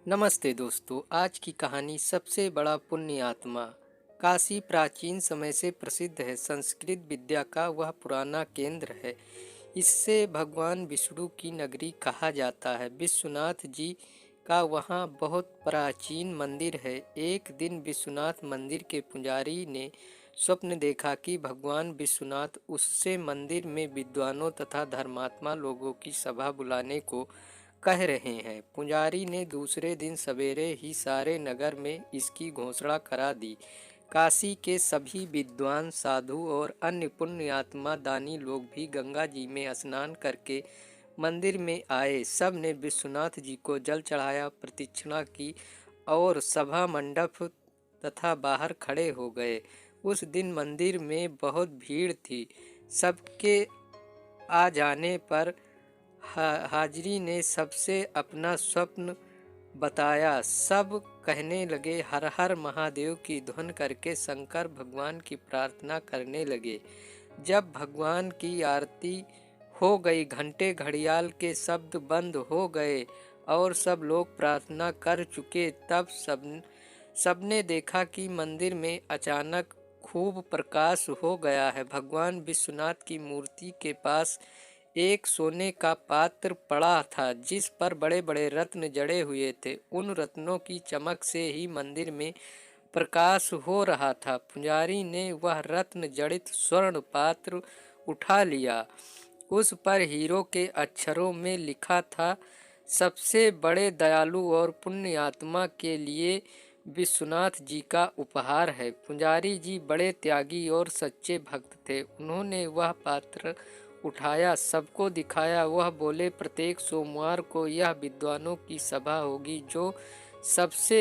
नमस्ते दोस्तों। आज की कहानी सबसे बड़ा पुण्य आत्मा। काशी प्राचीन समय से प्रसिद्ध है। संस्कृत विद्या का वह पुराना केंद्र है। इससे भगवान विष्णु की नगरी कहा जाता है। विश्वनाथ जी का वहाँ बहुत प्राचीन मंदिर है। एक दिन विश्वनाथ मंदिर के पुजारी ने स्वप्न देखा कि भगवान विश्वनाथ उससे मंदिर में विद्वानों तथा धर्मात्मा लोगों की सभा बुलाने को कह रहे हैं। पुजारी ने दूसरे दिन सवेरे ही सारे नगर में इसकी घोषणा करा दी। काशी के सभी विद्वान साधु और अन्य पुण्य आत्मा दानी लोग भी गंगा जी में स्नान करके मंदिर में आए। सब ने विश्वनाथ जी को जल चढ़ाया, प्रदक्षिणा की और सभा मंडप तथा बाहर खड़े हो गए। उस दिन मंदिर में बहुत भीड़ थी। सबके आ जाने पर हाजिरी ने सबसे अपना स्वप्न बताया। सब कहने लगे, हर हर महादेव की धुन करके शंकर भगवान की प्रार्थना करने लगे। जब भगवान की आरती हो गई, घंटे घड़ियाल के शब्द बंद हो गए और सब लोग प्रार्थना कर चुके, तब सबने देखा कि मंदिर में अचानक खूब प्रकाश हो गया है। भगवान विश्वनाथ की मूर्ति के पास एक सोने का पात्र पड़ा था, जिस पर बड़े बड़े रत्न जड़े हुए थे। उन रत्नों की चमक से ही मंदिर में प्रकाश हो रहा था। पुजारी ने वह रत्न जड़ित स्वर्ण पात्र उठा लिया। उस पर हीरो के अक्षरों में लिखा था, सबसे बड़े दयालु और पुण्य आत्मा के लिए विश्वनाथ जी का उपहार है। पुजारी जी बड़े त्यागी और सच्चे भक्त थे। उन्होंने वह पात्र उठाया, सबको दिखाया। वह बोले, प्रत्येक सोमवार को यह विद्वानों की सभा होगी। जो सबसे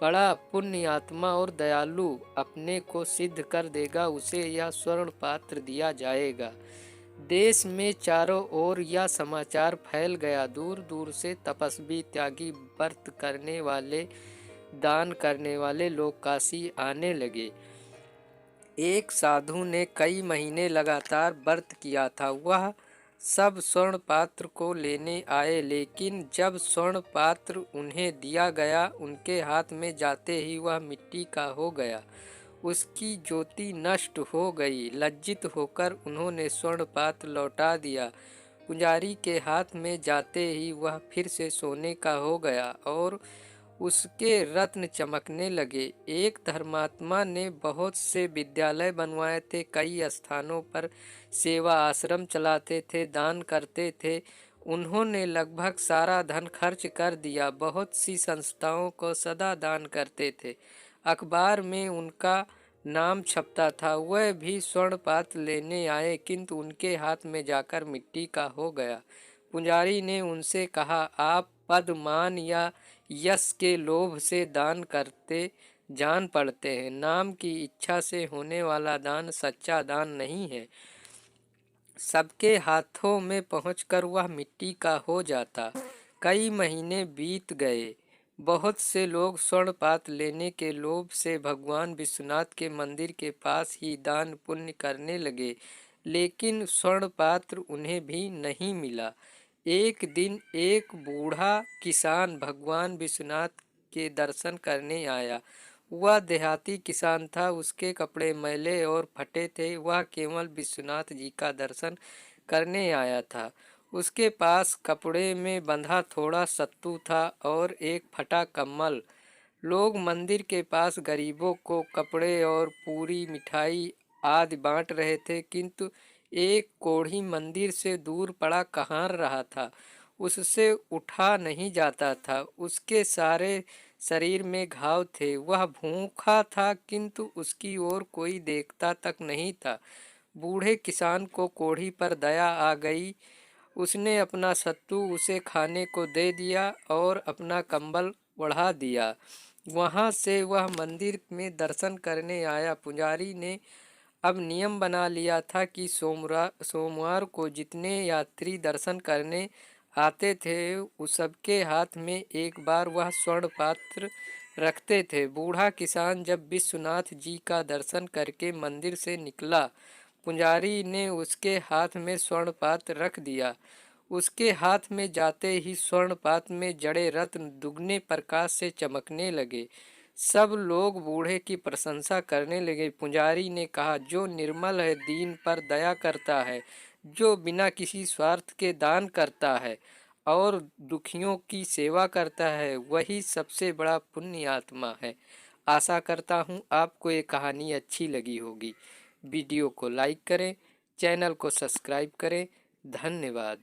बड़ा पुण्य आत्मा और दयालु अपने को सिद्ध कर देगा, उसे यह स्वर्ण पात्र दिया जाएगा। देश में चारों ओर यह समाचार फैल गया। दूर दूर से तपस्वी, त्यागी, व्रत करने वाले, दान करने वाले लोग काशी आने लगे। एक साधु ने कई महीने लगातार व्रत किया था। वह सब स्वर्ण पात्र को लेने आए, लेकिन जब स्वर्ण पात्र उन्हें दिया गया, उनके हाथ में जाते ही वह मिट्टी का हो गया। उसकी ज्योति नष्ट हो गई। लज्जित होकर उन्होंने स्वर्ण पात्र लौटा दिया। पुजारी के हाथ में जाते ही वह फिर से सोने का हो गया और उसके रत्न चमकने लगे। एक धर्मात्मा ने बहुत से विद्यालय बनवाए थे, कई स्थानों पर सेवा आश्रम चलाते थे, दान करते थे। उन्होंने लगभग सारा धन खर्च कर दिया। बहुत सी संस्थाओं को सदा दान करते थे। अखबार में उनका नाम छपता था। वह भी स्वर्ण पात्र लेने आए, किंतु उनके हाथ में जाकर मिट्टी का हो गया। पुजारी ने उनसे कहा, आप पद, मान या यश के लोभ से दान करते जान पड़ते हैं। नाम की इच्छा से होने वाला दान सच्चा दान नहीं है। सबके हाथों में पहुंचकर वह मिट्टी का हो जाता। कई महीने बीत गए। बहुत से लोग स्वर्ण पात्र लेने के लोभ से भगवान विश्वनाथ के मंदिर के पास ही दान पुण्य करने लगे, लेकिन स्वर्ण पात्र उन्हें भी नहीं मिला। एक दिन एक बूढ़ा किसान भगवान विश्वनाथ के दर्शन करने आया। वह देहाती किसान था। उसके कपड़े मैले और फटे थे। वह केवल विश्वनाथ जी का दर्शन करने आया था। उसके पास कपड़े में बंधा थोड़ा सत्तू था और एक फटा कम्बल। लोग मंदिर के पास गरीबों को कपड़े और पूरी, मिठाई आदि बांट रहे थे, किंतु एक कोढ़ी मंदिर से दूर पड़ा कहाँ रहा था। उससे उठा नहीं जाता था। उसके सारे शरीर में घाव थे। वह भूखा था, किंतु उसकी ओर कोई देखता तक नहीं था। बूढ़े किसान को कोढ़ी पर दया आ गई। उसने अपना सत्तू उसे खाने को दे दिया और अपना कंबल ओढ़ा दिया। वहां से वह मंदिर में दर्शन करने आया। पुजारी ने अब नियम बना लिया था कि सोमवार को जितने यात्री दर्शन करने आते थे, उस सबके हाथ में एक बार वह स्वर्ण पात्र रखते थे। बूढ़ा किसान जब विश्वनाथ जी का दर्शन करके मंदिर से निकला, पुजारी ने उसके हाथ में स्वर्ण पात्र रख दिया। उसके हाथ में जाते ही स्वर्णपात में जड़े रत्न दुगने प्रकाश से चमकने लगे। सब लोग बूढ़े की प्रशंसा करने लगे। पुजारी ने कहा, जो निर्मल है, दीन पर दया करता है, जो बिना किसी स्वार्थ के दान करता है और दुखियों की सेवा करता है, वही सबसे बड़ा पुण्य आत्मा है। आशा करता हूँ आपको ये कहानी अच्छी लगी होगी। वीडियो को लाइक करें, चैनल को सब्सक्राइब करें। धन्यवाद।